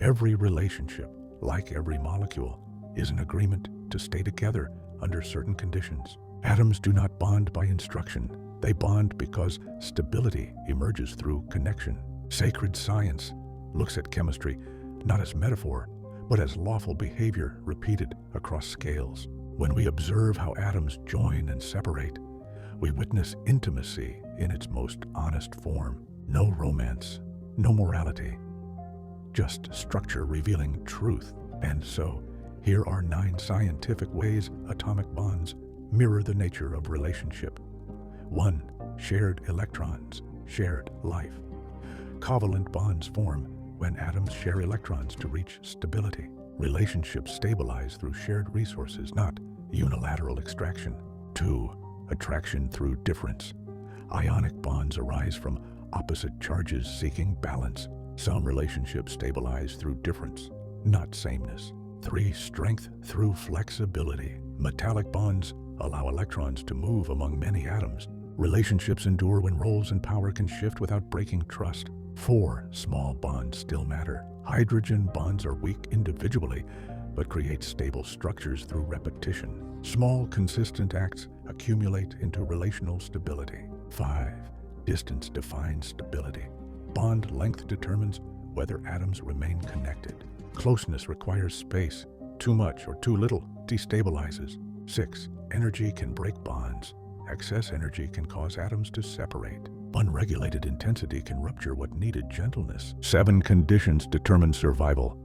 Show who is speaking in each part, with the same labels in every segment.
Speaker 1: Every relationship, like every molecule, is an agreement to stay together under certain conditions. Atoms do not bond by instruction. They bond because stability emerges through connection. Sacred science looks at chemistry not as metaphor, but as lawful behavior repeated across scales. When we observe how atoms join and separate, we witness intimacy in its most honest form. No romance, no morality, just structure revealing truth. And so, here are 9 scientific ways atomic bonds mirror the nature of relationship. 1. Shared electrons, shared life. Covalent bonds form when atoms share electrons to reach stability. Relationships stabilize through shared resources, not unilateral extraction. 2. Attraction through difference. Ionic bonds arise from opposite charges seeking balance. Some relationships stabilize through difference, not sameness. 3. Strength through flexibility. Metallic bonds allow electrons to move among many atoms. Relationships endure when roles and power can shift without breaking trust. 4. Small bonds still matter. Hydrogen bonds are weak individually, but create stable structures through repetition. Small, consistent acts accumulate into relational stability. 5. Distance defines stability. Bond length determines whether atoms remain connected. Closeness requires space. Too much or too little destabilizes. 6. Energy can break bonds. Excess energy can cause atoms to separate. Unregulated intensity can rupture what needed gentleness. 7. Conditions determine survival.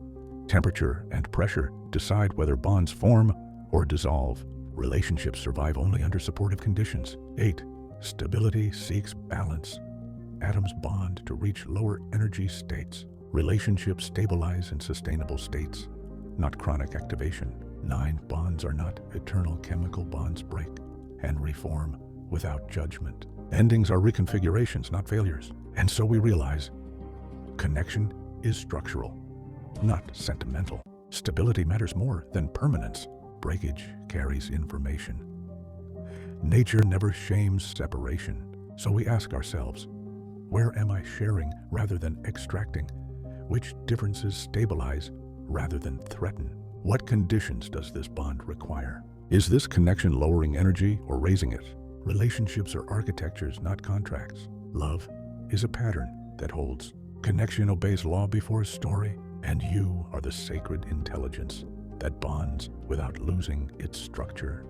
Speaker 1: Temperature and pressure decide whether bonds form or dissolve. Relationships survive only under supportive conditions. 8. Stability seeks balance. Atoms bond to reach lower energy states. Relationships stabilize in sustainable states, not chronic activation. 9. Bonds are not eternal. Chemical bonds break and reform without judgment. Endings are reconfigurations, not failures. And so we realize connection is structural, not sentimental. Stability matters more than permanence. Breakage carries information. Nature never shames separation. So we ask ourselves, where am I sharing rather than extracting? Which differences stabilize rather than threaten? What conditions does this bond require? Is this connection lowering energy or raising it? Relationships are architectures, not contracts. Love is a pattern that holds. Connection obeys law before story, and you are the sacred intelligence that bonds without losing its structure.